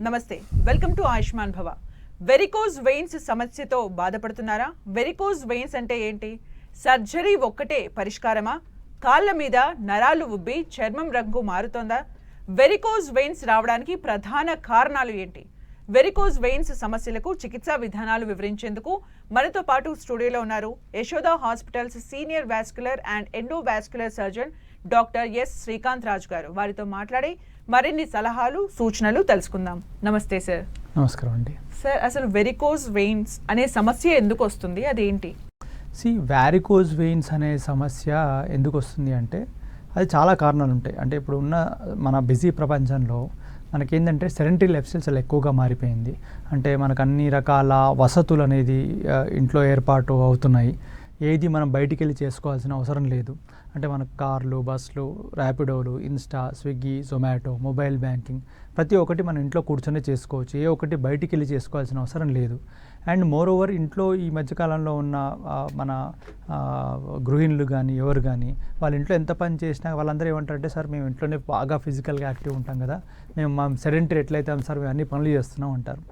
నమస్తే, welcome to Ayushman భవ. Varicose veins సమస్యతో బాధపడుతున్నారా? వెరికోజ్ వెయిన్స్ అంటే ఏంటి? సర్జరీ ఒక్కటే పరిష్కారమా? కాళ్ళ మీద నరాలు ఉబ్బి చర్మం రంగు మారుతోందా? వెరికోజ్ వెయిన్స్ రావడానికి ప్రధాన కారణాలు ఏంటి? వెరికోజ్ వెయిన్స్ సమస్యలకు చికిత్సా విధానాలు వివరించేందుకు మనతో పాటు స్టూడియోలో ఉన్నారు Yashoda hospitals senior vascular and endovascular surgeon doctor yes Srikanth Raj గారు. వారితో మాట్లాడి మరిన్ని సలహాలు సూచనలు తెలుసుకుందాం. నమస్తే సార్. నమస్కారం అండి. సార్, అసలు వెరికోజ్ వెయిన్స్ అనే సమస్య ఎందుకు వస్తుంది, అదేంటి? వ్యారికోజ్ వెయిన్స్ అనే సమస్య ఎందుకు వస్తుంది అంటే అది చాలా కారణాలు ఉంటాయి. అంటే ఇప్పుడు ఉన్న మన బిజీ ప్రపంచంలో మనకేంటంటే సెడెంటరీ లైఫ్ స్టైల్ చాలా ఎక్కువగా మారిపోయింది. అంటే మనకు అన్ని రకాల వసతులు అనేది ఇంట్లో ఏర్పాటు అవుతున్నాయి. ఏది మనం బయటికి వెళ్ళి చేసుకోవాల్సిన అవసరం లేదు. అంటే మనకు కార్లు, బస్సులు, ర్యాపిడోలు, Insta, Swiggy, Zomato, mobile banking ప్రతి ఒక్కటి మన ఇంట్లో కూర్చొని చేసుకోవచ్చు. ఏ ఒక్కటి బయటికి వెళ్ళి చేసుకోవాల్సిన అవసరం లేదు. అండ్ మోర్ ఓవర్ ఇంట్లో ఈ మధ్యకాలంలో ఉన్న మన గృహిణులు కానీ ఎవరు కానీ వాళ్ళ ఇంట్లో ఎంత పని చేసినా వాళ్ళందరూ ఏమంటారంటే, సార్ మేము ఇంట్లోనే బాగా ఫిజికల్గా యాక్టివ్ ఉంటాం కదా, మేము సెడెంటరీ ఎట్లయితే సార్ మేము అన్ని పనులు చేస్తున్నాం అంటారు.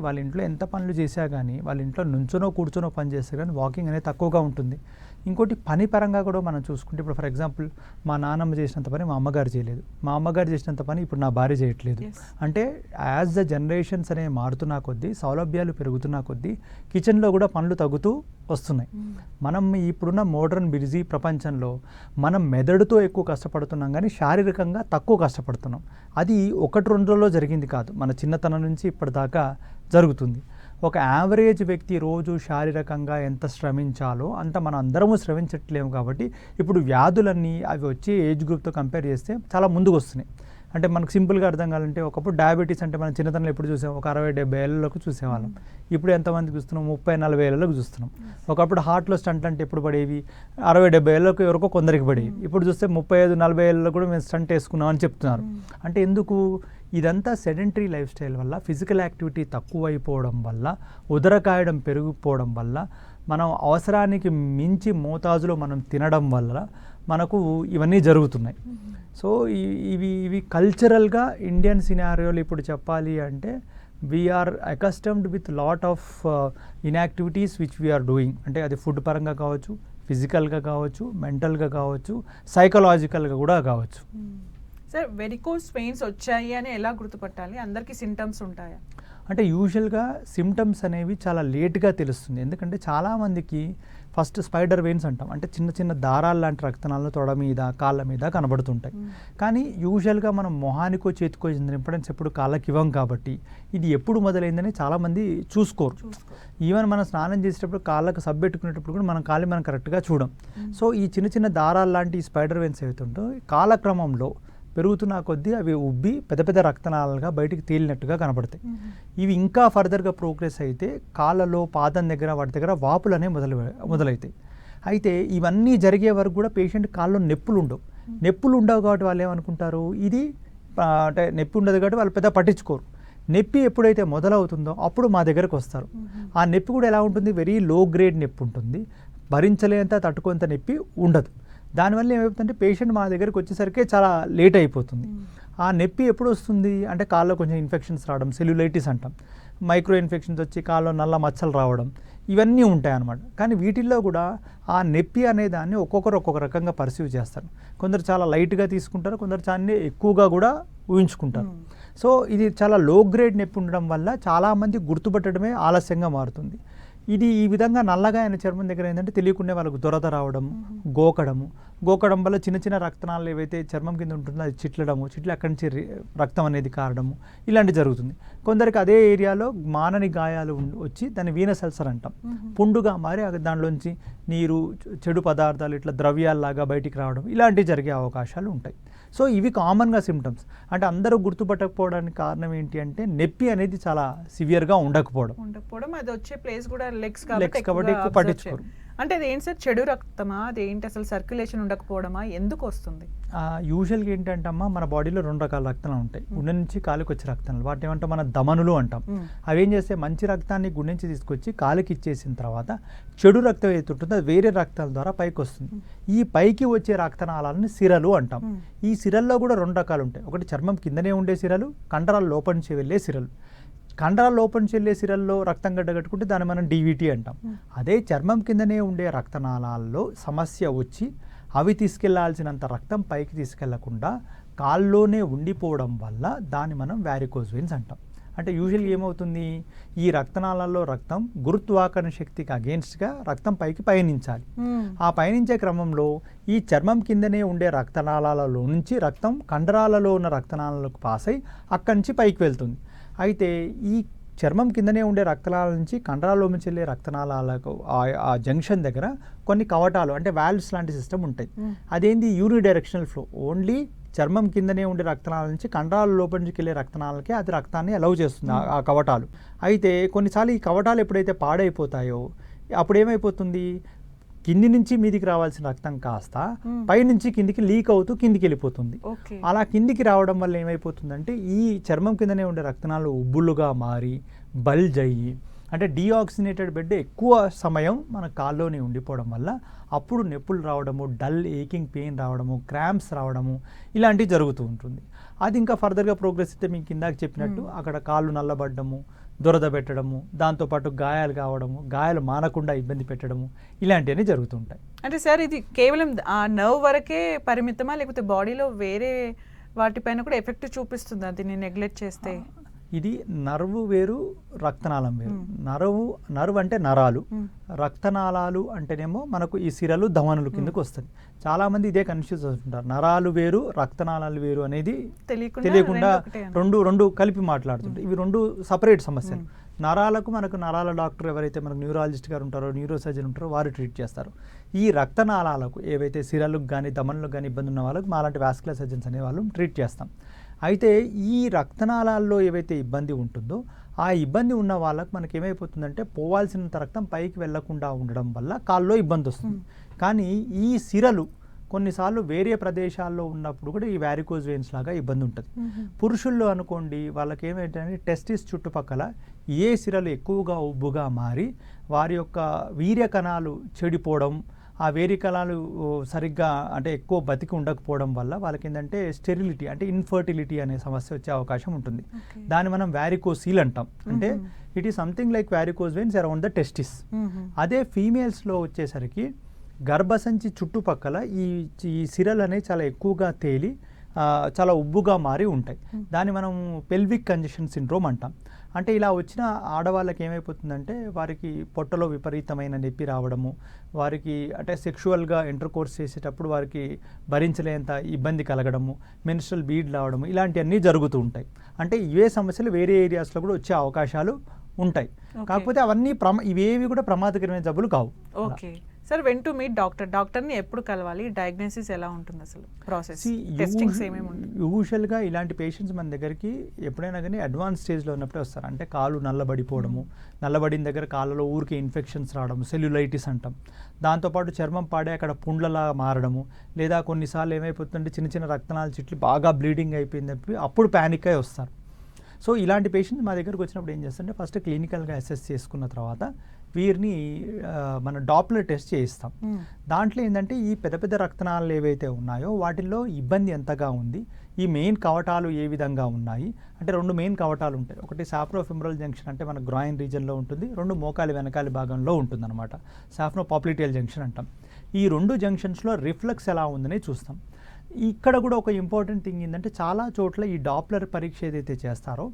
వాళ్ళ ఇంట్లో ఎంత పనులు చేసినా కానీ వాళ్ళ ఇంట్లో నుంచోనో కూర్చొనో పని చేస్తే కానీ వాకింగ్ అనేది తక్కువగా ఉంటుంది. ఇంకోటి పని పరంగా కూడా మనం చూసుకుంటే, ఇప్పుడు ఫర్ ఎగ్జాంపుల్ మా నాన్నమ్మ చేసినంత పని మా అమ్మగారు చేయలేదు, మా అమ్మగారు చేసినంత పని ఇప్పుడు నా భార్య చేయట్లేదు. అంటే యాజ్ ద జనరేషన్స్ అనేవి మారుతున్నా కొద్దీ, సౌలభ్యాలు పెరుగుతున్నా కొద్దీ కిచెన్లో కూడా పనులు తగ్గుతూ వస్తున్నాయి. మనం ఇప్పుడున్న మోడర్న్ బిజీ ప్రపంచంలో మనం మెదడుతో ఎక్కువ కష్టపడుతున్నాం కానీ శారీరకంగా తక్కువ కష్టపడుతున్నాం. అది 1-2 రోజుల్లో జరిగింది కాదు, మన చిన్నతనం నుంచి ఇప్పటిదాకా జరుగుతుంది. ఒక యావరేజ్ వ్యక్తి రోజు శారీరకంగా ఎంత శ్రమించాలో అంత మనం అందరము శ్రమించట్లేము. కాబట్టి ఇప్పుడు వ్యాధులన్నీ అవి వచ్చే ఏజ్ గ్రూప్తో కంపేర్ చేస్తే చాలా ముందుకు వస్తున్నాయి. అంటే మనకు సింపుల్గా అర్థం కావాలంటే, ఒకప్పుడు డయాబెటీస్ అంటే మనం చిన్నతనంలో ఎప్పుడు చూసాం, ఒక 60-70 ఏళ్ళలోకి చూసేవాళ్ళం. ఇప్పుడు ఎంతమందికి చూస్తున్నాం, 30-40 ఏళ్ళలోకి చూస్తున్నాం. ఒకప్పుడు హార్ట్లో స్టంట్ అంటే ఎప్పుడు పడేవి, 60-70 ఏళ్ళకి ఎవరికో కొందరికి పడేవి. ఇప్పుడు చూస్తే 35-40 ఏళ్ళలో కూడా మేము స్టంట్ వేసుకున్నాం అని చెప్తున్నారు. అంటే ఎందుకు? ఇదంతా సెడెంటరీ లైఫ్ స్టైల్ వల్ల, ఫిజికల్ యాక్టివిటీ తక్కువైపోవడం వల్ల, ఉదరకాయడం పెరిగిపోవడం వల్ల, మనం అవసరానికి మించి మోతాజులో మనం తినడం వల్ల మనకు ఇవన్నీ జరుగుతున్నాయి. సో ఇవి కల్చరల్గా ఇండియన్ సినారియోలు ఇప్పుడు చెప్పాలి అంటే, we are accustomed with lot of inactivities which we are doing. అంటే అది ఫుడ్ పరంగా కావచ్చు, ఫిజికల్గా కావచ్చు, మెంటల్గా కావచ్చు, సైకలాజికల్గా కూడా కావచ్చు. సార్, వెరికోజ్ వెయిన్స్ వచ్చాయి అని ఎలా గుర్తుపట్టాలి? అందరికీ సింటమ్స్ ఉంటాయా? అంటే యూజువల్గా సిమ్టమ్స్ అనేవి చాలా లేట్గా తెలుస్తుంది. ఎందుకంటే చాలామందికి ఫస్ట్ స్పైడర్ వెయిన్స్ అంటాం, అంటే చిన్న చిన్న దారాలు లాంటి రక్తనాళాలు తొడ మీద, కాళ్ళ మీద కనబడుతుంటాయి. కానీ యూజువల్గా మనం మొహానికో చేతికో ఇంపార్టెన్స్ ఎప్పుడు కాళ్ళకి ఇవ్వం కాబట్టి ఇది ఎప్పుడు మొదలైందని చాలామంది చూసుకోరు. ఈవెన్ మనం స్నానం చేసేటప్పుడు కాళ్ళకు సబ్బు పెట్టుకునేటప్పుడు కూడా మనం కాళ్ళు మనం కరెక్ట్గా చూడం. సో ఈ చిన్న చిన్న దారాలు లాంటి స్పైడర్ వెయిన్స్ ఏవైతుంటో కాలక్రమంలో పెరుగుతున్న కొద్దీ అవి ఉబ్బి పెద్ద పెద్ద రక్తనాళాలుగా బయటికి తేలినట్టుగా కనబడతాయి. ఇవి ఇంకా ఫర్దర్గా ప్రోగ్రెస్ అయితే కాళ్ళలో, పాదం దగ్గర, వాటి దగ్గర వాపులు అనేవి మొదలవుతాయి. అయితే ఇవన్నీ జరిగే వరకు కూడా పేషెంట్ కాళ్ళలో నొప్పులు ఉండవు కాబట్టి వాళ్ళు ఏమనుకుంటారు, ఇది అంటే నొప్పి ఉండదు కాబట్టి వాళ్ళు పెద్ద పట్టించుకోరు. నొప్పి ఎప్పుడైతే మొదలవుతుందో అప్పుడు మా దగ్గరకు వస్తారు. ఆ నొప్పి కూడా ఎలా ఉంటుంది, వెరీ లో గ్రేడ్ నొప్పి ఉంటుంది, భరించలేంత తట్టుకోంత నొప్పి ఉండదు. దానివల్ల ఏమవుతుందంటే పేషెంట్ మా దగ్గరికి వచ్చేసరికి చాలా లేట్ అయిపోతుంది. ఆ నొప్పి ఎప్పుడు వస్తుంది అంటే, కాళ్ళలో కొంచెం ఇన్ఫెక్షన్స్ రావడం, సెల్యులైటిస్ అంటాం, మైక్రో ఇన్ఫెక్షన్స్ వచ్చి కాళ్ళలో నల్ల మచ్చలు రావడం, ఇవన్నీ ఉంటాయి అన్నమాట. కానీ వీటిల్లో కూడా ఆ నొప్పి అనే దాన్ని ఒక్కొక్కరు ఒక్కొక్క రకంగా పర్సీవ్ చేస్తారు. కొందరు చాలా లైట్గా తీసుకుంటారు, కొందరు చాలా ఎక్కువగా కూడా ఊహించుకుంటారు. సో ఇది చాలా లో గ్రేడ్ నొప్పి ఉండడం వల్ల చాలామంది గుర్తుపట్టడమే ఆలస్యంగా మారుతుంది. ఇది ఈ విధంగా నల్లగా అయిన చర్మం దగ్గర ఏంటంటే తెలియకుండా వాళ్ళకు దురద రావడం, గోకడం వల్ల చిన్న చిన్న రక్తనాళాలు ఏవైతే చర్మం కింద ఉంటుందో అది చిట్లడము, అక్కడి నుంచి రక్తం అనేది కారడము, ఇలాంటి జరుగుతుంది. కొందరికి అదే ఏరియాలో మానని గాయాలు వచ్చి దాన్ని వీనస్ అల్సర్ అంటాం, పుండుగా మారి దానిలోంచి నీరు, చెడు పదార్థాలు ఇట్లా ద్రవ్యాల్లాగా బయటికి రావడం, ఇలాంటివి జరిగే అవకాశాలు ఉంటాయి. సో ఇవి కామన్గా సిమ్టమ్స్. అంటే అందరూ గుర్తుపట్టకపోవడానికి కారణం ఏంటి అంటే, నొప్పి అనేది చాలా సివియర్గా ఉండకపోవడం, అది వచ్చే ప్లేస్ కూడా లెగ్స్ కాబట్టి ఎక్కువ పట్టించుకోరు. అంటే అది ఏంటి సార్, చెడు రక్తమా, అది ఏంటి, అసలు సర్క్యులేషన్ ఉండకపోవడమా, ఎందుకు వస్తుంది? యూజువల్గా ఏంటంటే అమ్మా, మన బాడీలో 2 రకాల రక్తాలు ఉంటాయి. గుండె నుంచి కాలుకి వచ్చే రక్తాలు, వాటిని ఏమంటాం మన ధమనులు అంటాం. అవి ఏం చేస్తే మంచి రక్తాన్ని గుండె నుంచి తీసుకొచ్చి కాలుకి ఇచ్చేసిన తర్వాత చెడు రక్తం ఏదైతే ఉంటుందో అది వేరే రక్తాల ద్వారా పైకి వస్తుంది. ఈ పైకి వచ్చే రక్తనాళాలను సిరలు అంటాం. ఈ సిరల్లో కూడా 2 రకాలు ఉంటాయి. ఒకటి చర్మం కిందనే ఉండే సిరలు, కండరాల లోపల నుంచి వెళ్ళే సిరలు. కండరాల లోపల నుంచి వెళ్ళే సిరల్లో రక్తం గడ్డగట్టుకుంటే దాన్ని మనం డీవీటీ అంటాం. అదే చర్మం కిందనే ఉండే రక్తనాళాల్లో సమస్య వచ్చి అవి తీసుకెళ్లాల్సినంత రక్తం పైకి తీసుకెళ్లకుండా కాల్లోనే ఉండిపోవడం వల్ల దాన్ని మనం వ్యారికోజ్ వెయిన్స్ అంటాం. అంటే యూజువల్గా ఏమవుతుంది, ఈ రక్తనాళాల్లో రక్తం గురుత్వాకర్షణ శక్తికి అగేన్స్ట్గా రక్తం పైకి పయనించాలి. ఆ పయనించే క్రమంలో ఈ చర్మం కిందనే ఉండే రక్తనాళాలలో నుంచి రక్తం కండరాలలో ఉన్న రక్తనాళాలకు పాస్ అయి అక్కడి నుంచి పైకి వెళ్తుంది. అయితే ఈ చర్మం కిందనే ఉండే రక్తనాళాల నుంచి కండరాల్లో నుంచి వెళ్ళే రక్తనాళాలకు ఆ జంక్షన్ దగ్గర కొన్ని కవటాలు అంటే వాల్వ్స్ లాంటి సిస్టమ్ ఉంటాయి. అదేంది యూని డైరెక్షనల్ ఫ్లో, ఓన్లీ చర్మం కిందనే ఉండే రక్తనాళాల నుంచి కండరాల లోపల నుంచి వెళ్ళే రక్తనాళాలకే అది రక్తాన్ని అలౌ చేస్తుంది ఆ కవటాలు. అయితే కొన్నిసార్లు ఈ కవటాలు ఎప్పుడైతే పాడైపోతాయో అప్పుడు ఏమైపోతుంది, కింది నుంచి మీదికి రావాల్సిన రక్తం కాస్త పైనుంచి కిందికి లీక్ అవుతూ కిందికి వెళ్ళిపోతుంది. అలా కిందికి రావడం వల్ల ఏమైపోతుందంటే ఈ చర్మం కిందనే ఉండే రక్తనాళాలు ఉబ్బులుగా మారి బల్జ్ అయ్యి, అంటే డీఆక్సినేటెడ్ బెడ్ ఎక్కువ సమయం మన కాల్లోనే ఉండిపోవడం వల్ల అప్పుడు నొప్పులు రావడము, డల్ ఏకింగ్ పెయిన్ రావడము, క్రాంప్స్ రావడము ఇలాంటివి జరుగుతూ ఉంటుంది. అది ఇంకా ఫర్దర్గా ప్రోగ్రెస్ అయితే మీకు ఇందాక చెప్పినట్టు అక్కడ కాళ్ళు నల్లబడ్డము, దురద పెట్టడము, దాంతోపాటు గాయాలు కావడము, గాయాలు మానకుండా ఇబ్బంది పెట్టడము ఇలాంటివన్నీ జరుగుతుంటాయి. అంటే సార్ ఇది కేవలం ఆ నర్వ్ వరకే పరిమితమా, లేకపోతే బాడీలో వేరే వాటిపైన కూడా ఎఫెక్ట్ చూపిస్తుందా దీన్ని నెగ్లెక్ట్ చేస్తే? ఇది నర్వు వేరు, రక్తనాళం వేరు. నర్వ్ అంటే నరాలు, రక్తనాళాలు అంటేనేమో మనకు ఈ సిరలు ధమనులు కిందకు వస్తుంది. చాలా మంది ఇదే కన్ఫ్యూజ్ అవుతుంటారు, నరాలు వేరు రక్తనాళాలు వేరు అనేది తెలియకుండా రెండు కలిపి మాట్లాడుతుంటారు. ఇవి 2 సపరేట్ సమస్యలు. నరాలకు మనకు నరాల డాక్టర్ ఎవరైతే మనకు న్యూరాలజిస్ట్ గారు ఉంటారో, న్యూరో సర్జన్ ఉంటారో వారు ట్రీట్ చేస్తారు. ఈ రక్తనాళాలకు ఏవైతే సిరలకు కానీ ధమనులకు కానీ ఇబ్బంది ఉన్న వాళ్ళకు మాలాంటి వాస్కులర్ సర్జన్స్ అనే వాళ్ళు ట్రీట్ చేస్తాం. అయితే ఈ రక్తనాళాల్లో ఏవైతే ఇబ్బంది ఉంటుందో ఆ ఇబ్బంది ఉన్న వాళ్ళకు మనకి ఏమైపోతుందంటే పోవాల్సినంత రక్తం పైకి వెళ్లకుండా ఉండడం వల్ల కాల్లో ఇబ్బంది వస్తుంది. కానీ ఈ సిరలు కొన్నిసార్లు వేరే ప్రదేశాల్లో ఉన్నప్పుడు కూడా ఈ వ్యారికోజ్ వెయిన్స్ లాగా ఇబ్బంది ఉంటుంది. పురుషుల్లో అనుకోండి, వాళ్ళకి ఏమైందంటే టెస్టిస్ చుట్టుపక్కల ఏ సిరలు ఎక్కువగా ఉబ్బుగా మారి వారి యొక్క వీర్య కణాలు చెడిపోవడం, ఆ వేరే కణాలు సరిగ్గా అంటే ఎక్కువ బతికి ఉండకపోవడం వల్ల వాళ్ళకి ఏంటంటే స్టెరిలిటీ అంటే ఇన్ఫర్టిలిటీ అనే సమస్య వచ్చే అవకాశం ఉంటుంది. దాన్ని మనం వ్యారికోసీల్ అంటాం. అంటే it is something like varicose veins around the testis. అదే ఫీమేల్స్లో వచ్చేసరికి గర్భసంచి చుట్టుపక్కల ఈ సిరలు అనేవి చాలా ఎక్కువగా తేలి చాలా ఉబ్బుగా మారి ఉంటాయి. దాన్ని మనం పెల్విక్ కంజెషన్ సిండ్రోమ్ అంటాం. అంటే ఇలా వచ్చిన ఆడవాళ్ళకి ఏమైపోతుందంటే వారికి పొట్టలో విపరీతమైన నొప్పి రావడము, వారికి అంటే సెక్షువల్గా ఇంటర్ కోర్స్ చేసేటప్పుడు వారికి భరించలేంత ఇబ్బంది కలగడము, మెన్స్ట్రల్ బీడ్ రావడము ఇలాంటివన్నీ జరుగుతూ ఉంటాయి. అంటే ఇవే సమస్యలు వేరే ఏరియాస్లో కూడా వచ్చే అవకాశాలు ఉంటాయి. కాకపోతే అవన్నీ ఇవేవి కూడా ప్రమాదకరమైన జబ్బులు కావు. Okay sir, when to meet డాక్టర్ని ఎప్పుడు కలవాలి? డయాగ్నోసిస్ ఎలా ఉంటుంది అసలు ప్రాసెస్? టెస్టింగ్స్ ఏమేమి ఉంటాయి? యూజువల్గా ఇలాంటి పేషెంట్స్ మన దగ్గరికి ఎప్పుడైనా కానీ అడ్వాన్స్ స్టేజ్లో ఉన్నప్పుడే వస్తారు. అంటే కాళ్ళు నల్లబడిపోవడము, నల్లబడిన దగ్గర కాళ్ళలో ఊరికే ఇన్ఫెక్షన్స్ రావడము, సెల్యులైటిస్ అంటాం. దాంతోపాటు చర్మం పాడే అక్కడ పుండ్లలా మారడము, లేదా కొన్నిసార్లు ఏమైపోతుందంటే చిన్న చిన్న రక్తనాళాల చిట్లు బాగా బ్లీడింగ్ అయిపోయింది చెప్పి అప్పుడు ప్యానిక్ అయి వస్తారు. సో ఇలాంటి పేషెంట్స్ మా దగ్గరకు వచ్చినప్పుడు ఏం చేస్తారంటే ఫస్ట్ క్లినికల్గా అసెస్ చేసుకున్న తర్వాత వీరిని మన డాప్లర్ టెస్ట్ చేయిస్తాం. దాంట్లో ఏంటంటే ఈ పెద్ద పెద్ద రక్తనాళాలు ఏవైతే ఉన్నాయో వాటిల్లో ఇబ్బంది ఎంతగా ఉంది, ఈ మెయిన్ కవటాలు ఏ విధంగా ఉన్నాయి అంటే 2 మెయిన్ కవటాలు ఉంటాయి. ఒకటి సాఫ్రోఫెమరల్ జంక్షన్ అంటే మన గ్రాయిన్ రీజన్లో ఉంటుంది, 2 మోకాలి వెనకాలి భాగంలో ఉంటుంది అనమాట. సాఫ్రోపాప్లిటియల్ జంక్షన్ అంటాం. ఈ 2 జంక్షన్స్లో రిఫ్లెక్స్ ఎలా ఉందని చూస్తాం. ఇక్కడ కూడా ఒక ఇంపార్టెంట్ థింగ్ ఏంటంటే చాలా చోట్ల ఈ డాప్లర్ పరీక్ష ఏదైతే చేస్తారో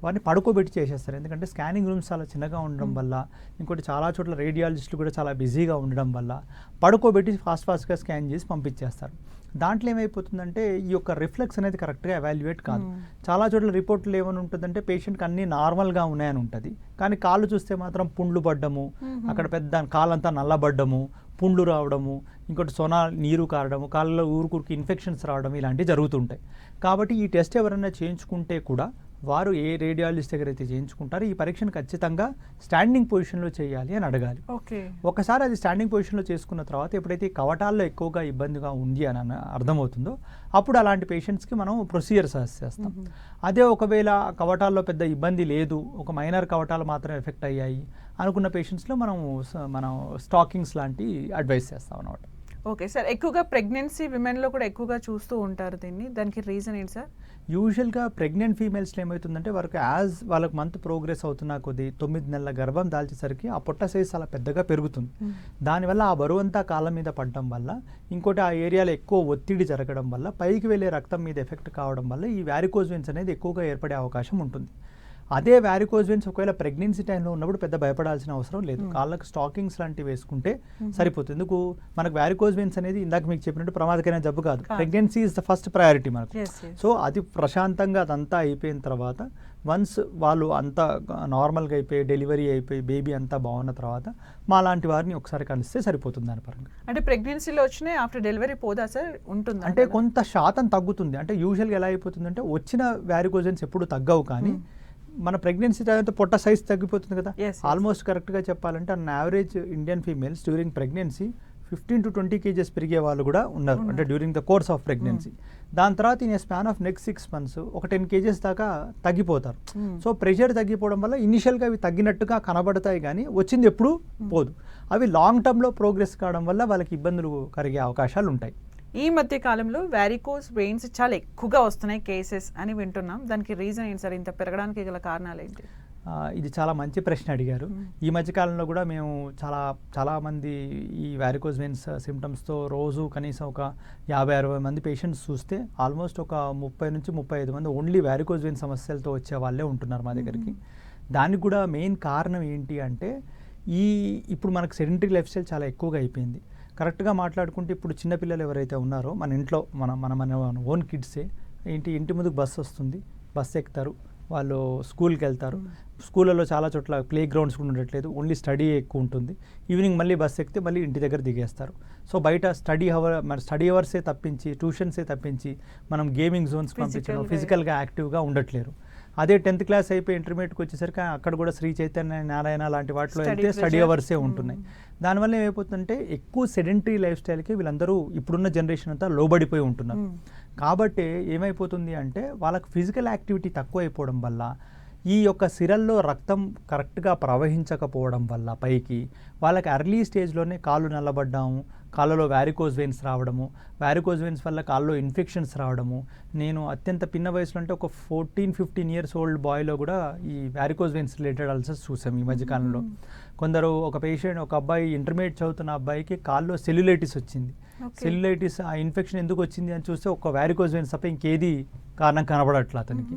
వారిని పడుకోబెట్టి చేసేస్తారు. ఎందుకంటే స్కానింగ్ రూమ్స్ చాలా చిన్నగా ఉండడం వల్ల, ఇంకోటి చాలా చోట్ల రేడియాలజిస్టులు కూడా చాలా బిజీగా ఉండడం వల్ల పడుకోబెట్టి ఫాస్ట్గా స్కాన్ చేసి పంపించేస్తారు. దాంట్లో ఏమైపోతుందంటే ఈ యొక్క రిఫ్లెక్స్ అనేది కరెక్ట్గా ఎవాల్యుయేట్ కాదు. చాలా చోట్ల రిపోర్ట్లు ఏమని ఉంటుందంటే పేషెంట్కి అన్నీ నార్మల్గా ఉన్నాయని ఉంటుంది, కానీ కాళ్ళు చూస్తే మాత్రం పుండ్లు పడ్డము, అక్కడ పెద్ద కాళ్ళంతా నల్లబడ్డము, పుండ్లు రావడము, ఇంకోటి నీరు కారడము, కాళ్ళలో ఊరుకూరికి ఇన్ఫెక్షన్స్ రావడం ఇలాంటివి జరుగుతుంటాయి. కాబట్టి ఈ టెస్ట్ ఎవరైనా చేయించుకుంటే కూడా వారు ఏ రేడియాలజిస్ట్ దగ్గర అయితే చేయించుకుంటారో ఈ పరీక్షను ఖచ్చితంగా స్టాండింగ్ పొజిషన్లో చేయాలి అని అడగాలి. ఓకే. ఒకసారి అది స్టాండింగ్ పొజిషన్లో చేసుకున్న తర్వాత ఎప్పుడైతే కవటాల్లో ఎక్కువగా ఇబ్బందిగా ఉంది అని అర్థమవుతుందో అప్పుడు అలాంటి పేషెంట్స్కి మనం ప్రొసీజర్ సజెస్ట్ చేస్తాం. అదే ఒకవేళ కవటాల్లో పెద్ద ఇబ్బంది లేదు, ఒక మైనర్ కవటాలు మాత్రమే ఎఫెక్ట్ అయ్యాయి అనుకున్న పేషెంట్స్లో మనం స్టాకింగ్స్ లాంటి అడ్వైస్ చేస్తాం అన్నమాట. ఓకే సార్, ఎక్కువగా ప్రెగ్నెన్సీ విమెన్లో కూడా ఎక్కువగా చూస్తూ ఉంటారు దీన్ని, దానికి రీజన్ ఏంటి సార్? యూజువల్గా ప్రెగ్నెంట్ ఫీమేల్స్లో ఏమవుతుందంటే వాళ్ళకి మంత్ ప్రోగ్రెస్ అవుతున్న కొద్దీ 9 నెలల గర్భం దాల్చేసరికి ఆ పొట్ట సైజ్ చాలా పెద్దగా పెరుగుతుంది. దానివల్ల ఆ బరువు అంతా కాళ్ళ మీద పడడం వల్ల, ఇంకోటి ఆ ఏరియాలో ఎక్కువ ఒత్తిడి జరగడం వల్ల, పైకి వెళ్ళే రక్తం మీద ఎఫెక్ట్ కావడం వల్ల ఈ వారికోజ్ వెయిన్స్ అనేది ఎక్కువగా ఏర్పడే అవకాశం ఉంటుంది. అదే వారికోజ్ వెయిన్స్ ఒకవేళ ప్రెగ్నెన్సీ టైంలో ఉన్నప్పుడు పెద్ద భయపడాల్సిన అవసరం లేదు. కాళ్ళకు స్టాకింగ్స్ లాంటివి వేసుకుంటే సరిపోతుంది. ఎందుకు మనకు వారికోజ్ వెయిన్స్ అనేది ఇందాక మీకు చెప్పినట్టు ప్రమాదకరమైన జబ్బు కాదు. Pregnancy is the first priority మనకు. సో అది ప్రశాంతంగా అదంతా అయిపోయిన తర్వాత వన్స్ వాళ్ళు అంతా నార్మల్గా అయిపోయి డెలివరీ అయిపోయి బేబీ అంతా బాగున్న తర్వాత మా లాంటి వారిని ఒకసారి కలిస్తే సరిపోతుంది దాని పరంగా. అంటే ప్రెగ్నెన్సీలో వచ్చినాయి ఆఫ్టర్ డెలివరీ పోదా సార్? ఉంటుంది అంటే కొంత శాతం తగ్గుతుంది. అంటే యూజువల్గా ఎలా అయిపోతుందంటే వచ్చిన వారికోజ్ వెయిన్స్ ఎప్పుడు తగ్గవు, కానీ మన ప్రెగ్నెన్సీ తర్వాత పొట్ట సైజ్ తగ్గిపోతుంది కదా. ఆల్మోస్ట్ కరెక్ట్గా చెప్పాలంటే an average Indian females during pregnancy 15 to 20 kgs పెరిగే వాళ్ళు కూడా ఉన్నారు, అంటే during the course of pregnancy. దాని తర్వాత in span of next 6 months ఒక 10 kgs దాకా తగ్గిపోతారు. సో ప్రెషర్ తగ్గిపోవడం వల్ల ఇనిషియల్గా అవి తగ్గినట్టుగా కనబడతాయి, కానీ వచ్చింది ఎప్పుడు పోదు. అవి లాంగ్ టర్మ్లో ప్రోగ్రెస్ కావడం వల్ల వాళ్ళకి ఇబ్బందులు కలిగే అవకాశాలు ఉంటాయి. ఈ మధ్య కాలంలో వారికోస్ వెయిన్స్ చాలా ఎక్కువగా వస్తున్నాయి కేసెస్ అని వింటున్నాం, దానికి రీజన్ ఏంటి సార్? ఇంత పెరగడానికి గల కారణాలు ఏంటి? ఇది చాలా మంచి ప్రశ్న అడిగారు. ఈ మధ్యకాలంలో కూడా మేము చాలామంది ఈ వారికోజ్ వెయిన్స్ సిమ్టమ్స్తో రోజు కనీసం ఒక 50-60 మంది పేషెంట్స్ చూస్తే ఆల్మోస్ట్ ఒక 30 నుంచి 35 మంది ఓన్లీ వారికోజ్ వెయిన్ సమస్యలతో వచ్చే వాళ్ళే ఉంటున్నారు మా దగ్గరికి. దానికి కూడా మెయిన్ కారణం ఏంటి అంటే ఇప్పుడు మనకు సెడెంటరీ లైఫ్ స్టైల్ చాలా ఎక్కువగా అయిపోయింది. కరెక్ట్గా మాట్లాడుకుంటే ఇప్పుడు చిన్నపిల్లలు ఎవరైతే ఉన్నారో మన ఇంట్లో మన ఓన్ కిడ్సే ఇంటి ముందుకు బస్సు వస్తుంది, బస్సు ఎక్కుతారు, వాళ్ళు స్కూల్కి వెళ్తారు. స్కూళ్ళలో చాలా చోట్ల ప్లే గ్రౌండ్స్ కూడా ఉండట్లేదు, ఓన్లీ స్టడీ ఎక్కువ ఉంటుంది. ఈవినింగ్ మళ్ళీ బస్సు ఎక్కితే మళ్ళీ ఇంటి దగ్గర దిగేస్తారు. సో బయట స్టడీ అవర్సే తప్పించి, ట్యూషన్సే తప్పించి మనం గేమింగ్ జోన్స్ పంపించడం, ఫిజికల్గా యాక్టివ్గా ఉండట్లేరు. అదే 10th క్లాస్ అయిపోయి ఇంటర్మీడియట్కి వచ్చేసరికి అక్కడ కూడా శ్రీ చైతన్య, నారాయణ లాంటి వాటిలో వెళ్తే స్టడీ అవర్సే ఉంటున్నాయి. దానివల్ల ఏమైపోతుందంటే ఎక్కువ సెడెంటరీ లైఫ్ స్టైల్కి వీళ్ళందరూ ఇప్పుడున్న జనరేషన్ అంతా లోబడిపోయి ఉంటున్నారు. కాబట్టి ఏమైపోతుంది అంటే వాళ్ళకి ఫిజికల్ యాక్టివిటీ తక్కువ అయిపోవడం వల్ల ఈ యొక్క సిరల్లో రక్తం కరెక్ట్గా ప్రవహించకపోవడం వల్ల పైకి వాళ్ళకి ఎర్లీ స్టేజ్లోనే కాళ్ళు నల్లబడ్డాము, కాళ్ళలో వారికోజ్ వెయిన్స్ రావడము, వారికోజ్ వెయిన్స్ వల్ల కాళ్ళలో ఇన్ఫెక్షన్స్ రావడము. నేను అత్యంత పిన్న వయసులో అంటే ఒక 14-15 years ఓల్డ్ బాయ్లో కూడా ఈ వారికోజ్ వెయిన్స్ రిలేటెడ్ అల్సర్స్ చూసాం ఈ మధ్యకాలంలో. కొందరు ఒక అబ్బాయి ఇంటర్మీడియట్ చదువుతున్న అబ్బాయికి కాళ్ళలో సెల్యులైటిస్ వచ్చింది. సెల్యులైటిస్ ఆ ఇన్ఫెక్షన్ ఎందుకు వచ్చింది అని చూస్తే ఒక వారికోజ్ వెయిన్స్ తప్ప ఇంకేది కారణం కనబడట్లా అతనికి.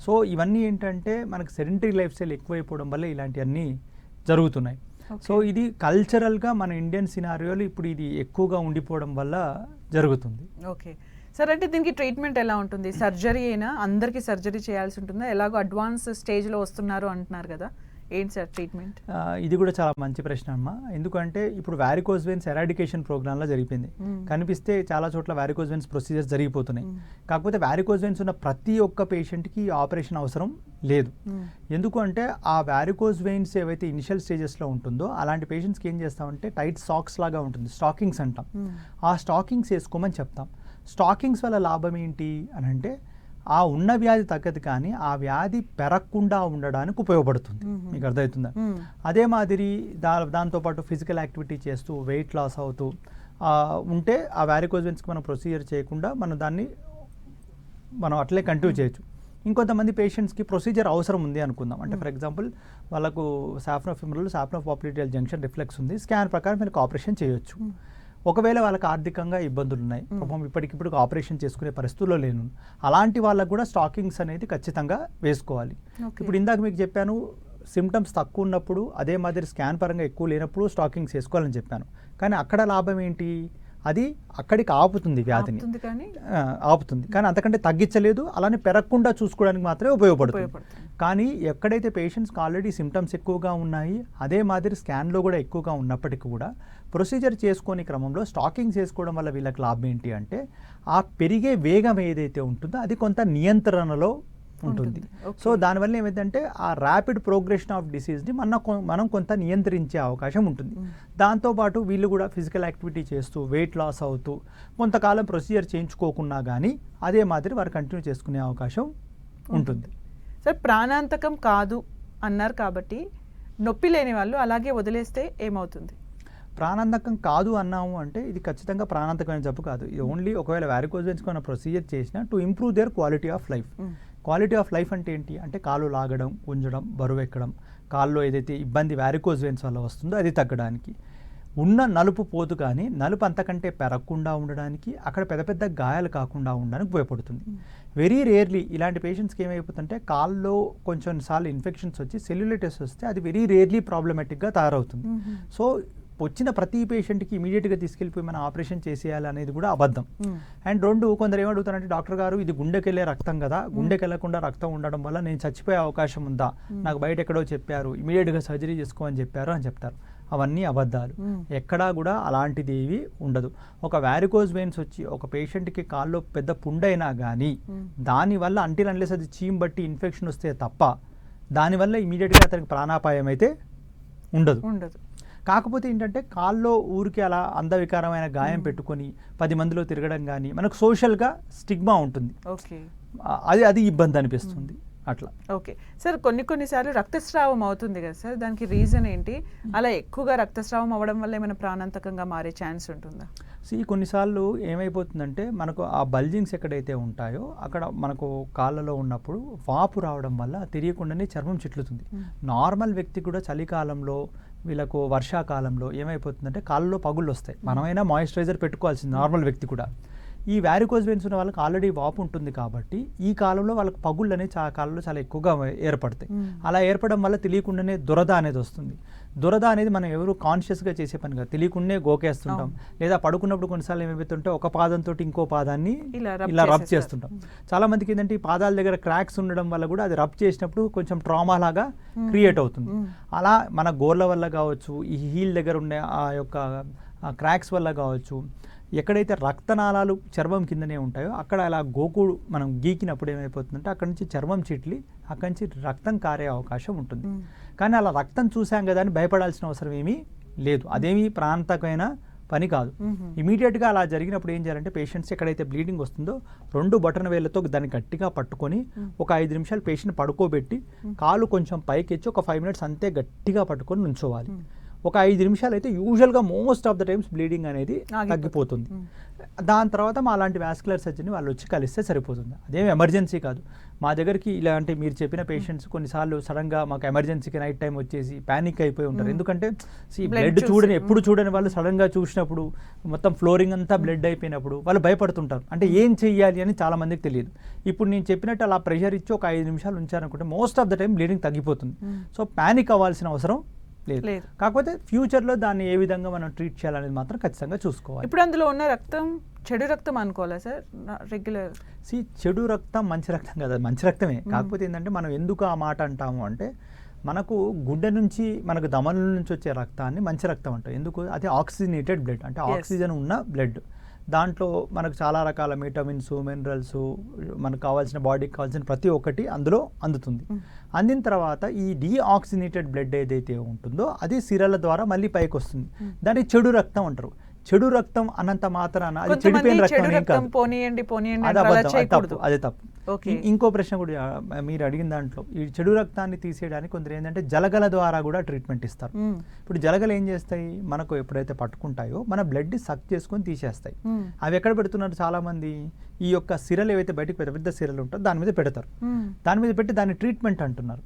సో ఇవన్నీ ఏంటంటే మనకు సెడెంటరీ లైఫ్ స్టైల్ ఎక్కువైపోవడం వల్ల ఇలాంటివన్నీ జరుగుతున్నాయి. సో ఇది కల్చరల్గా మన ఇండియన్ సినారియోలో ఇప్పుడు ఇది ఎక్కువగా ఉండిపోవడం వల్ల జరుగుతుంది. ఓకే సార్, అంటే దీనికి ట్రీట్మెంట్ ఎలా ఉంటుంది? సర్జరీ అయినా అందరికీ సర్జరీ చేయాల్సి ఉంటుందా? ఎలాగో అడ్వాన్స్ స్టేజ్లో వస్తున్నారు అంటున్నారు కదా, ఏంటి సార్ ట్రీట్మెంట్? ఇది కూడా చాలా మంచి ప్రశ్న అమ్మ. ఎందుకంటే ఇప్పుడు వారికోజ్ వెయిన్స్ ఎరాడికేషన్ ప్రోగ్రామ్లో జరిగిపోయింది. కనిపిస్తే చాలా చోట్ల వారికోజ్ వెయిన్స్ ప్రొసీజర్స్ జరిగిపోతున్నాయి. కాకపోతే వారికోజ్ వెయిన్స్ ఉన్న ప్రతి ఒక్క పేషెంట్కి ఆపరేషన్ అవసరం లేదు. ఎందుకు అంటే ఆ వారికోజ్ వెయిన్స్ ఏవైతే ఇనిషియల్ స్టేజెస్లో ఉంటుందో అలాంటి పేషెంట్స్కి ఏం చేస్తామంటే టైట్ సాక్స్ లాగా ఉంటుంది, స్టాకింగ్స్ అంటాం. ఆ స్టాకింగ్స్ వేసుకోమని చెప్తాం. స్టాకింగ్స్ వల్ల లాభం ఏంటి అని అంటే ఆ ఉన్న వ్యాధి తగ్గదు, కానీ ఆ వ్యాధి పెరగకుండా ఉండడానికి ఉపయోగపడుతుంది. మీకు అర్థమవుతుందా? అదే మాదిరి దాంతోపాటు ఫిజికల్ యాక్టివిటీ చేస్తూ వెయిట్ లాస్ అవుతూ ఉంటే ఆ వారికోజ్ వెయిన్స్కి మనం ప్రొసీజర్ చేయకుండా మనం అట్లే కంటిన్యూ చేయొచ్చు. ఇంకొంతమంది పేషెంట్స్కి ప్రొసీజర్ అవసరం ఉంది అనుకుందాం. అంటే ఫర్ ఎగ్జాంపుల్ వాళ్ళకు సాఫ్నోఫిమరల్ సాఫ్నోపాప్లిటియల్ జంక్షన్ రిఫ్లెక్స్ ఉంది, స్కాన్ ప్రకారం మనకు ఆపరేషన్ చేయొచ్చు. ఒకవేళ వాళ్ళకి ఆర్థికంగా ఇబ్బందులు ఉన్నాయి, పాపం ఇప్పటికిప్పుడు ఆపరేషన్ చేసుకునే పరిస్థితుల్లో లేను, అలాంటి వాళ్ళకు కూడా స్టాకింగ్స్ అనేది ఖచ్చితంగా వేసుకోవాలి. ఇప్పుడు ఇందాక మీకు చెప్పాను సిమ్టమ్స్ తక్కువ ఉన్నప్పుడు, అదే మాదిరి స్కాన్ పరంగా ఎక్కువ లేనప్పుడు స్టాకింగ్స్ వేసుకోవాలని చెప్పాను. కానీ అక్కడ లాభం ఏంటి? అది అక్కడికి ఆపుతుంది, వ్యాధిని ఆపుతుంది, కానీ అంతకంటే తగ్గించలేదు. అలానే పెరగకుండా చూసుకోవడానికి మాత్రమే ఉపయోగపడుతుంది. కానీ ఎక్కడైతే పేషెంట్స్కి ఆల్రెడీ సిమ్టమ్స్ ఎక్కువగా ఉన్నాయి, అదే మాదిరి స్కాన్లో కూడా ఎక్కువగా ఉన్నప్పటికీ కూడా ప్రొసీజర్ చేసుకునే క్రమంలో స్టాకింగ్స్ వేసుకోవడం వల్ల వీళ్ళకి లాభం ఏంటి అంటే ఆ పెరిగే వేగం ఏదైతే ఉంటుందో అది కొంత నియంత్రణలో ఉంటుంది. Okay. సో దానివల్ల ఏమైందంటే ఆ ర్యాపిడ్ ప్రోగ్రెషన్ ఆఫ్ డిసీజ్ని మనం కొంత నియంత్రించే అవకాశం ఉంటుంది. దాంతోపాటు వీళ్ళు కూడా ఫిజికల్ యాక్టివిటీ చేస్తూ వెయిట్ లాస్ అవుతూ కొంతకాలం ప్రొసీజర్ చేయించుకోకున్నా కానీ అదే మాదిరి వారు కంటిన్యూ చేసుకునే అవకాశం ఉంటుంది. సార్ ప్రాణాంతకం కాదు అన్నారు కాబట్టి నొప్పి లేని వాళ్ళు అలాగే వదిలేస్తే ఏమవుతుంది? ప్రాణాంతకం కాదు అన్నాము అంటే ఇది ఖచ్చితంగా ప్రాణాంతకమైన జబ్బు కాదు. ఇది ఓన్లీ ఒకవేళ వారికోజ్ వెయిన్స్ కొన్న ప్రొసీజర్ చేసినా to improve their quality of life. Quality of life అంటే ఏంటి అంటే కాలు లాగడం, గుంజడం, బరువు ఎక్కడం, కాల్లో ఏదైతే ఇబ్బంది వారికోజ్ వెయిన్స్ వల్ల వస్తుందో అది తగ్గడానికి, ఉన్న నలుపు పోతు కానీ నలుపు అంతకంటే పెరగకుండా ఉండడానికి, అక్కడ పెద్ద పెద్ద గాయాలు కాకుండా ఉండడానికి ఉపయోగపడుతుంది. వెరీ రేర్లీ ఇలాంటి పేషెంట్స్కి ఏమైపోతుందంటే కాల్లో కొంచెం సార్లు ఇన్ఫెక్షన్స్ వచ్చి సెల్యులైటిస్ వస్తే అది వెరీ రేర్లీ ప్రాబ్లమాటిక్గా తయారవుతుంది. సో వచ్చిన ప్రతి పేషెంట్కి ఇమీడియట్గా తీసుకెళ్ళిపోయి మనం ఆపరేషన్ చేసేయాలి అనేది కూడా అబద్ధం. అండ్ రెండు, కొందరు ఏమడుగుతారంటే డాక్టర్ గారు ఇది గుండెకెళ్ళే రక్తం కదా, గుండెకెళ్ళకుండా రక్తం ఉండడం వల్ల నేను చచ్చిపోయే అవకాశం ఉందా, నాకు బయట ఎక్కడో చెప్పారు ఇమీడియట్గా సర్జరీ చేసుకోమని చెప్పారు అని చెప్తారు. అవన్నీ అబద్ధాలు. ఎక్కడా కూడా అలాంటిది ఏవి ఉండదు. ఒక వారికోజ్ వెయిన్స్ వచ్చి ఒక పేషెంట్కి కాల్లో పెద్ద పుండైనా కానీ దానివల్ల అంటిల్ అన్లెస్ అది చీమ్ బట్టి ఇన్ఫెక్షన్ వస్తే తప్ప దానివల్ల ఇమీడియట్గా అతనికి ప్రాణాపాయం అయితే ఉండదు. కాకపోతే ఏంటంటే కాల్లో ఊరికి అలా అందవికారమైన గాయం పెట్టుకొని 10 మందిలో తిరగడం కానీ మనకు సోషల్గా స్టిగ్మా ఉంటుంది. అది ఇబ్బంది అనిపిస్తుంది అట్లా. ఓకే సార్, కొన్నిసార్లు రక్తస్రావం అవుతుంది కదా సార్, దానికి రీజన్ ఏంటి? అలా ఎక్కువగా రక్తస్రావం అవ్వడం వల్ల ఏమైనా ప్రాణాంతకంగా మారే ఛాన్స్ ఉంటుందా? కొన్నిసార్లు ఏమైపోతుందంటే మనకు ఆ బల్జింగ్స్ ఎక్కడైతే ఉంటాయో అక్కడ మనకు కాళ్ళలో ఉన్నప్పుడు వాపు రావడం వల్ల తెలియకుండానే చర్మం చిట్లుతుంది. నార్మల్ వ్యక్తి కూడా చలికాలంలో వీళ్ళకు వర్షాకాలంలో ఏమైపోతుందంటే కాళ్ళలో పగుళ్ళు వస్తాయి. మనమైనా మాయిశ్చరైజర్ పెట్టుకోవాల్సింది నార్మల్ వ్యక్తి కూడా. ఈ వారికోజ్ వెయిన్స్ ఉన్న వాళ్ళకి ఆల్రెడీ వాపు ఉంటుంది కాబట్టి ఈ కాలంలో వాళ్ళకి పగుళ్ళు అనేవి కాలంలో చాలా ఎక్కువగా ఏర్పడతాయి. అలా ఏర్పడడం వల్ల తెలియకుండానే దురద అనేది వస్తుంది. దురద అనేది మనం ఎవరు కాన్షియస్గా చేసే పని కాదు, తెలియకుండానే గోకేస్తుంటాం. లేదా పడుకున్నప్పుడు కొన్నిసార్లు ఏమైపోతుంటే ఒక పాదంతో ఇంకో పాదాన్ని ఇలా రబ్ చేస్తుంటాం. చాలా మందికి ఏంటంటే ఈ పాదాల దగ్గర క్రాక్స్ ఉండడం వల్ల కూడా అది రబ్ చేసినప్పుడు కొంచెం ట్రామా లాగా క్రియేట్ అవుతుంది. అలా మన గోర్ల వల్ల కావచ్చు, ఈ హీల్ దగ్గర ఉండే ఆ యొక్క క్రాక్స్ వల్ల కావచ్చు, ఎక్కడైతే రక్తనాళాలు చర్మం కిందనే ఉంటాయో అక్కడ అలా గోకుడు మనం గీకినప్పుడు ఏమైపోతుందంటే అక్కడి నుంచి చర్మం చిట్లి అక్కడి నుంచి రక్తం కారే అవకాశం ఉంటుంది. కానీ అలా రక్తం చూసాం కదా అని భయపడాల్సిన అవసరం ఏమీ లేదు. అదేమీ ప్రాంతకమైన పని కాదు. ఇమీడియట్గా అలా జరిగినప్పుడు ఏం చేయాలంటే పేషెంట్స్ ఎక్కడైతే బ్లీడింగ్ వస్తుందో 2 బటన్ వేళ్ళతో దాన్ని గట్టిగా పట్టుకొని ఒక 5 నిమిషాలు పేషెంట్ పడుకోబెట్టి కాలు కొంచెం పైకెచ్చి ఒక 5 మినిట్స్ అంతే గట్టిగా పట్టుకొని నుంచోవాలి. ఒక 5 నిమిషాలు అయితే యూజువల్గా most of the times bleeding అనేది తగ్గిపోతుంది. దాని తర్వాత మా అలాంటి వాస్కులర్ సర్జన్ వాళ్ళు వచ్చి కలిస్తే సరిపోతుంది. అదేం ఎమర్జెన్సీ కాదు. మా దగ్గరికి ఇలాంటి మీరు చెప్పిన పేషెంట్స్ కొన్నిసార్లు సడన్గా మాకు ఎమర్జెన్సీకి నైట్ టైం వచ్చేసి ప్యానిక్ అయిపోయి ఉంటారు. ఎందుకంటే బ్లడ్ ఎప్పుడు చూడని వాళ్ళు సడన్గా చూసినప్పుడు మొత్తం ఫ్లోరింగ్ అంతా బ్లడ్ అయిపోయినప్పుడు వాళ్ళు భయపడుతుంటారు. అంటే ఏం చెయ్యాలి అని చాలా మందికి తెలియదు. ఇప్పుడు నేను చెప్పినట్టు అలా ప్రెషర్ ఇచ్చి ఒక 5 నిమిషాలు ఉంచారనుకుంటే most of the time bleeding తగ్గిపోతుంది. సో ప్యానిక్ అవ్వాల్సిన అవసరం లేదు. కాకపోతే ఫ్యూచర్లో దాన్ని ఏ విధంగా మనం ట్రీట్ చేయాలనేది మాత్రం ఖచ్చితంగా చూసుకోవాలి. ఇప్పుడు అందులో ఉన్న రక్తం చెడు రక్తం అనుకోవాలా సార్? రెగ్యులర్ చెడు రక్తం మంచి రక్తం కదా, మంచి రక్తమే. కాకపోతే ఏంటంటే మనం ఎందుకు ఆ మాట అంటాము అంటే మనకు గుండె నుంచి మనకు దమనుల నుంచి వచ్చే రక్తాన్ని మంచి రక్తం అంటాం. ఎందుకు? అది ఆక్సిజనేటెడ్ బ్లడ్, అంటే ఆక్సిజన్ ఉన్న బ్లడ్. దాంట్లో మనకు చాలా రకాల విటమిన్స్, మినరల్స్, మనకు కావాల్సిన బాడీకి కావాల్సిన ప్రతి ఒక్కటి అందులో అందుతుంది. అందిన తర్వాత ఈ డీఆక్సినేటెడ్ బ్లడ్ ఏదైతే ఉంటుందో అది సిరల ద్వారా మళ్ళీ పైకి వస్తుంది. దాన్ని చెడు రక్తం అంటారు. చెడు రక్తం అన్నంత మాత్రాన అది చెడిపోయిన రక్తం ఏం కాదు. అదే తప్పు. ఇంకో ప్రశ్న కూడా మీరు అడిగిన దాంట్లో ఈ చెడు రక్తాన్ని తీసేయడానికి కొందరు ఏంటంటే జలగల ద్వారా కూడా ట్రీట్మెంట్ ఇస్తారు. ఇప్పుడు జలగలు ఏం చేస్తాయి, మనకు ఎప్పుడైతే పట్టుకుంటాయో మన బ్లడ్ సక్ చేసుకొని తీసేస్తాయి. అవి ఎక్కడ పెడుతున్నారు చాలా మంది, ఈ యొక్క సిరలు ఏవైతే బయటకు పెద్ద పెద్ద సిరలు ఉంటాయో దాని మీద పెడతారు. దాని మీద పెట్టి దాన్ని ట్రీట్మెంట్ అంటున్నారు.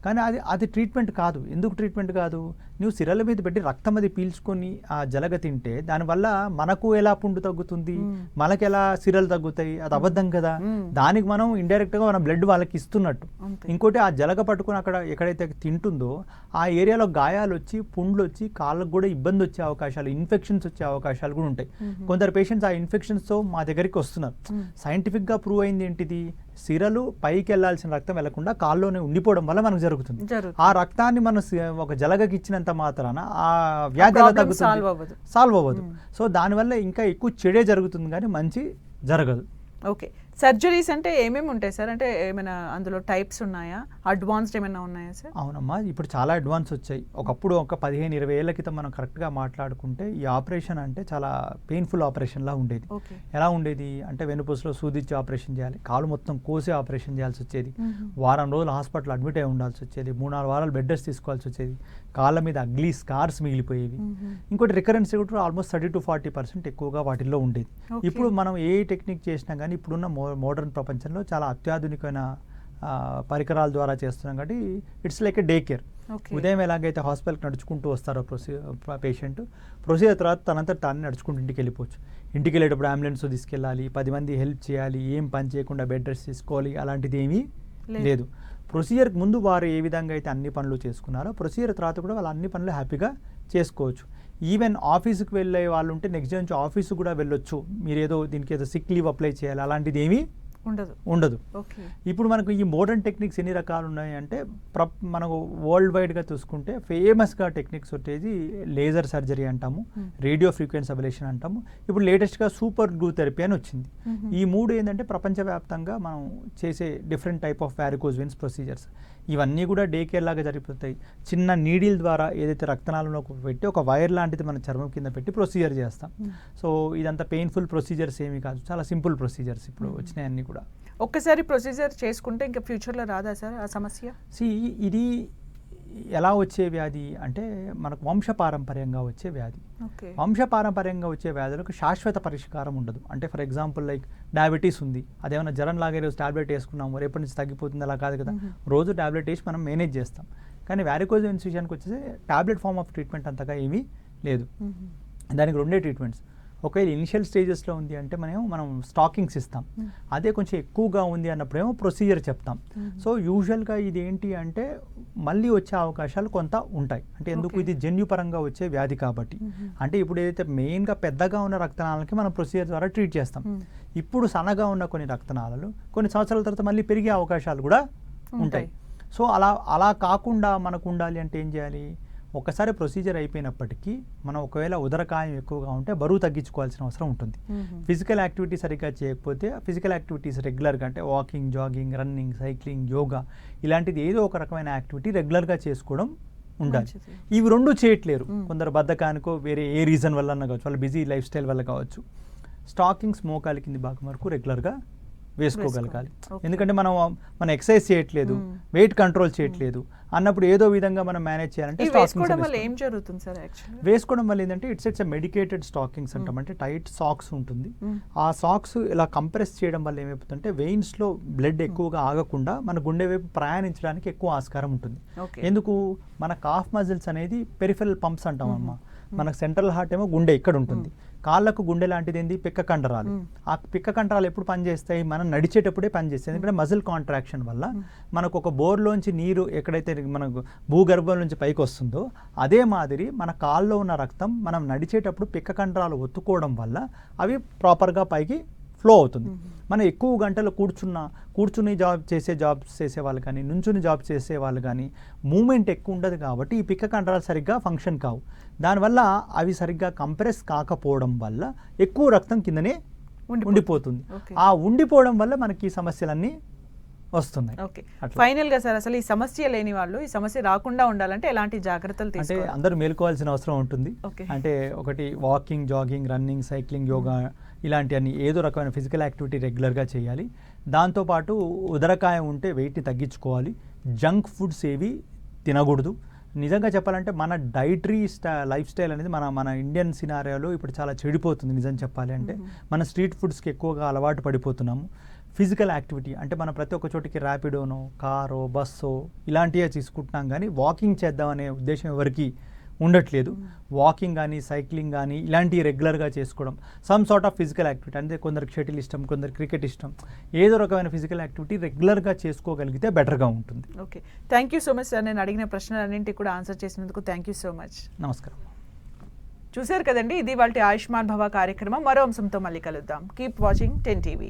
కానీ అది ట్రీట్మెంట్ కాదు. ఎందుకు ట్రీట్మెంట్ కాదు? నువ్వు సిరల మీద పెట్టి రక్తం అది పీల్చుకొని ఆ జలగ తింటే దానివల్ల మనకు ఎలా పుండు తగ్గుతుంది, మనకు ఎలా సిరలు తగ్గుతాయి? అది అబద్ధం కదా. దానికి మనం ఇండైరెక్ట్ గా మన బ్లడ్ వాళ్ళకి ఇస్తున్నట్టు. ఇంకోటి ఆ జలగ పట్టుకుని అక్కడ ఎక్కడైతే తింటుందో ఆ ఏరియాలో గాయాలు వచ్చి పుండ్లు వచ్చి కాళ్ళకు కూడా ఇబ్బంది వచ్చే అవకాశాలు, ఇన్ఫెక్షన్స్ వచ్చే అవకాశాలు కూడా ఉంటాయి. కొందరు పేషెంట్స్ ఆ ఇన్ఫెక్షన్స్ తో మా దగ్గరికి వస్తున్నారు. సైంటిఫిక్ గా ప్రూవ్ అయింది ఏంటిది, సిరలు పైకి వెళ్లాల్సిన రక్తం వెళ్లకుండా కాల్లోనే ఉండిపోవడం వల్ల మనకు జరుగుతుంది. ఆ రక్తాన్ని మనం ఒక జలగకి ఇచ్చినంత మాత్రాన ఆ వ్యాధి ఎలా తగ్గుతుంది? సాల్వ్ అవ్వదు. సో దానివల్ల ఇంకా ఎక్కువ చెడే జరుగుతుంది కానీ మంచి జరగదు. ఓకే సర్జరీస్ అంటే ఏమేమి ఉంటాయి సార్? అంటే ఏమైనా అందులో టైప్స్ ఉన్నాయా? అడ్వాన్స్డ్ ఏమైనా ఉన్నాయా సార్? అవునమ్మా, ఇప్పుడు చాలా అడ్వాన్స్ వచ్చాయి. ఒకప్పుడు ఒక 15-20 ఏళ్ల క్రితం మనం కరెక్ట్గా మాట్లాడుకుంటే ఈ ఆపరేషన్ అంటే చాలా పెయిన్ఫుల్ ఆపరేషన్లా ఉండేది. ఓకే. ఎలా ఉండేది అంటే వెనుపూసలో సూదిచ్చి ఆపరేషన్ చేయాలి, కాలు మొత్తం కోసే ఆపరేషన్ చేయాల్సి వచ్చేది, వారం రోజులు హాస్పిటల్ అడ్మిట్ అయి ఉండాల్సి వచ్చేది, 3-4 వారాలు బెడ్ రెస్ట్ తీసుకోవాల్సి వచ్చేది, కాళ్ళ మీద అగ్లీ స్కార్స్ మిగిలిపోయేవి. ఇంకోటి రికరెన్స్ కూడా ఆల్మోస్ట్ 30-40% ఎక్కువగా వాటిల్లో ఉండేది. ఇప్పుడు మనం ఏ టెక్నిక్ చేసినా కానీ ఇప్పుడున్న మోడర్న్ ప్రపంచంలో చాలా అత్యాధునికమైన పరికరాల ద్వారా చేస్తున్నాం కాబట్టి it's like a day care. ఉదయం ఎలాగైతే హాస్పిటల్కి నడుచుకుంటూ వస్తారో పేషెంట్, ప్రొసీజర్ తర్వాత తనంతా తాను నడుచుకుంటూ ఇంటికి వెళ్ళిపోవచ్చు. ఇంటికి వెళ్ళేటప్పుడు అంబులెన్స్ తీసుకెళ్ళాలి, 10 మంది హెల్ప్ చేయాలి, ఏం పని చేయకుండా బెడ్ రెస్ట్ తీసుకోవాలి, అలాంటిది ఏమీ లేదు. ప్రొసీజర్కి ముందు వారు ఏ విధంగా అయితే అన్ని పనులు చేసుకున్నారో ప్రొసీజర్ తర్వాత కూడా వాళ్ళు అన్ని పనులు హ్యాపీగా చేసుకోవచ్చు. ఈవెన్ ఆఫీస్కి వెళ్ళే వాళ్ళు ఉంటే నెక్స్ట్ డే నుంచి ఆఫీస్కి కూడా వెళ్ళొచ్చు. మీరు ఏదో దీనికి ఏదో సిక్ లీవ్ అప్లై చేయాలి, అలాంటిది ఏమీ ఉండదు. ఇప్పుడు మనకు ఈ మోడర్న్ టెక్నిక్స్ ఎన్ని రకాలు ఉన్నాయి అంటే మనకు వరల్డ్ వైడ్గా చూసుకుంటే ఫేమస్గా టెక్నిక్స్ వచ్చేది లేజర్ సర్జరీ అంటాము, రేడియో ఫ్రీక్వెన్సీ అబలేషన్ అంటాము, ఇప్పుడు లేటెస్ట్గా సూపర్ గ్లూ థెరపీ అని వచ్చింది. ఈ మూడు ఏంటంటే ప్రపంచవ్యాప్తంగా మనం చేసే different type of varicose veins procedures. ఇవన్నీ కూడా డే కేర్ లాగా జరిగిపోతాయి. చిన్న నీడిల్ ద్వారా ఏదైతే రక్తనాళంలోకి పెట్టి ఒక వైర్ లాంటిది మన చర్మం కింద పెట్టి ప్రొసీజర్ చేస్తాం. సో ఇదంతా పెయిన్ఫుల్ ప్రొసీజర్స్ ఏమీ కాదు, చాలా సింపుల్ ప్రొసీజర్స్ ఇప్పుడు వచ్చినాయి అన్నీ కూడా. ఒక్కసారి ప్రొసీజర్ చేసుకుంటే ఇంకా ఫ్యూచర్లో రాదా సార్ ఆ సమస్య? ఇది ఎలా వచ్చే వ్యాధి అంటే మనకు వంశపారంపర్యంగా వచ్చే వ్యాధి. వంశపారంపర్యంగా వచ్చే వ్యాధులకు శాశ్వత పరిష్కారం ఉండదు. అంటే ఫర్ ఎగ్జాంపుల్ లైక్ డయాబెటీస్ ఉంది, అదేమన్నా జ్వరం లాగే రోజు టాబ్లెట్ వేసుకున్నాము రేపటి నుంచి తగ్గిపోతుంది, అలా కాదు కదా. రోజు టాబ్లెట్ వేసి మనం మేనేజ్ చేస్తాం. కానీ వారికోజ్ వెయిన్స్ విషయానికి వచ్చేసి టాబ్లెట్ ఫార్మ్ ఆఫ్ ట్రీట్మెంట్ అంతగా ఏమీ లేదు. దానికి 2 ట్రీట్మెంట్స్. ఒకవేళ ఇనిషియల్ స్టేజెస్లో ఉంది అంటే మనం స్టాకింగ్స్ ఇస్తాం. అదే కొంచెం ఎక్కువగా ఉంది అన్నప్పుడేమో ప్రొసీజర్ చెప్తాం. సో యూజువల్గా ఇది ఏంటి అంటే మళ్ళీ వచ్చే అవకాశాలు కొంత ఉంటాయి. అంటే ఎందుకు, ఇది జన్యుపరంగా వచ్చే వ్యాధి కాబట్టి. అంటే ఇప్పుడు ఏదైతే మెయిన్గా పెద్దగా ఉన్న రక్తనాళాలకి మనం ప్రొసీజర్ ద్వారా ట్రీట్ చేస్తాం. ఇప్పుడు సన్నగా ఉన్న కొన్ని రక్తనాళాలు కొన్ని సంవత్సరాల తర్వాత మళ్ళీ పెరిగే అవకాశాలు కూడా ఉంటాయి. సో అలా కాకుండా మనకు ఉండాలి అంటే ఏం చేయాలి, ఒకసారి ప్రొసీజర్ అయిపోయినప్పటికీ మనం ఒకవేళ ఉదరకాయం ఎక్కువగా ఉంటే బరువు తగ్గించుకోవాల్సిన అవసరం ఉంటుంది. ఫిజికల్ యాక్టివిటీ సరిగ్గా చేయకపోతే ఫిజికల్ యాక్టివిటీస్ రెగ్యులర్గా అంటే walking, jogging, running, cycling, yoga ఇలాంటిది ఏదో ఒక రకమైన యాక్టివిటీ రెగ్యులర్గా చేసుకోవడం ఉండాలి. ఇవి 2 చేయట్లేరు. కొందరు బద్ధకానికో వేరే ఏ రీజన్ వల్ల కావచ్చు, వాళ్ళ బిజీ లైఫ్ స్టైల్ వల్ల కావచ్చు. స్టాకింగ్స్ మోకాలి కింది భాగం వరకు రెగ్యులర్గా వేసుకోగలగాలి. ఎందుకంటే మనం ఎక్సర్సైజ్ చేయట్లేదు, వెయిట్ కంట్రోల్ చేయట్లేదు అన్నప్పుడు ఏదో విధంగా మనం మేనేజ్ చేయాలంటే వేసుకోవడం వల్ల ఏం జరుగుతుంది సార్? వేసుకోవడం వల్ల ఏంటంటే ఇట్స్ మెడికేటెడ్ స్టాకింగ్స్ అంటాం. అంటే టైట్ సాక్స్ ఉంటుంది. ఆ సాక్స్ ఇలా కంప్రెస్ చేయడం వల్ల ఏమైపోతుందంటే వెయిన్స్లో బ్లడ్ ఎక్కువగా ఆగకుండా మన గుండె వైపు ప్రయాణించడానికి ఎక్కువ ఆస్కారం ఉంటుంది. ఎందుకు, మన కాఫ్ మజిల్స్ అనేది పెరిఫెరల్ పంప్స్ అంటాం అమ్మ. మనకు సెంట్రల్ హార్ట్ ఏమో గుండె ఇక్కడ ఉంటుంది, కాళ్ళకు గుండె లాంటిది ఏంది పిక్క కండరాలు. ఆ పిక్క కండరాలు ఎప్పుడు పనిచేస్తాయి, మనం నడిచేటప్పుడే పనిచేస్తాయి. ఎందుకంటే మజిల్ కాంట్రాక్షన్ వల్ల మనకు ఒక బోర్లోంచి నీరు ఎక్కడైతే మనకు భూగర్భం నుంచి పైకి వస్తుందో అదే మాదిరి మన కాల్లో ఉన్న రక్తం మనం నడిచేటప్పుడు పిక్క కండరాలు ఒత్తుకోవడం వల్ల అవి ప్రాపర్గా పైకి ఫ్లో అవుతుంది. మనం ఎక్కువ గంటలు కూర్చుని జాబ్ చేసే వాళ్ళు కానీ, నుంచుని జాబ్ చేసే వాళ్ళు కానీ మూమెంట్ ఎక్కువ ఉండదు కాబట్టి ఈ పిక్క కండరాలు సరిగ్గా ఫంక్షన్ కావు. దానివల్ల అవి సరిగ్గా కంప్రెస్ కాకపోవడం వల్ల ఎక్కువ రక్తం కిందనే ఉండిపోతుంది. ఆ ఉండిపోవడం వల్ల మనకి ఈ సమస్యలన్నీ వస్తున్నాయి. ఫైనల్ గా సార్, అసలు ఈ సమస్య లేని వాళ్ళు ఈ సమస్య రాకుండా ఉండాలంటే ఎలాంటి జాగ్రత్తలు తీసుకోవాలి? అంటే అందరూ మేలుకోవాల్సిన అవసరం ఉంటుంది. అంటే ఒకటి walking, jogging, running, cycling, yoga ఇలాంటివన్నీ ఏదో రకమైన ఫిజికల్ యాక్టివిటీ రెగ్యులర్గా చేయాలి. దాంతోపాటు ఉదరకాయం ఉంటే వెయిట్ని తగ్గించుకోవాలి. జంక్ ఫుడ్స్ ఏవి తినకూడదు. నిజంగా చెప్పాలంటే మన డైటరీ లైఫ్ స్టైల్ అనేది మన ఇండియన్ సినారియోలో ఇప్పుడు చాలా చెడిపోతుంది. నిజం చెప్పాలి అంటే మన స్ట్రీట్ ఫుడ్స్కి ఎక్కువగా అలవాటు పడిపోతున్నాము. ఫిజికల్ యాక్టివిటీ అంటే మనం ప్రతి ఒక్క చోటికి ర్యాపిడోనో, కారో, బస్సో ఇలాంటివే తీసుకుంటున్నాం, కానీ వాకింగ్ చేద్దామనే ఉద్దేశం ఎవరికి ఉండట్లేదు. వాకింగ్ కానీ, సైక్లింగ్ కానీ ఇలాంటివి రెగ్యులర్గా చేసుకోవడం, some sort of physical activity. అంటే కొందరికి షటిల్ ఇష్టం, కొందరు క్రికెట్ ఇష్టం, ఏదో రకమైన ఫిజికల్ యాక్టివిటీ రెగ్యులర్గా చేసుకోగలిగితే బెటర్గా ఉంటుంది. Okay, thank you so much sir. నేను అడిగిన ప్రశ్నలన్నింటికి కూడా ఆన్సర్ చేసినందుకు థ్యాంక్ యూ సో మచ్. నమస్కారం. చూశారు కదండి, ఇది వాళ్ళ ఆయుష్మాన్ భవ కార్యక్రమం. మరో అంశంతో మళ్ళీ కలుద్దాం. Keep watching 10 TV.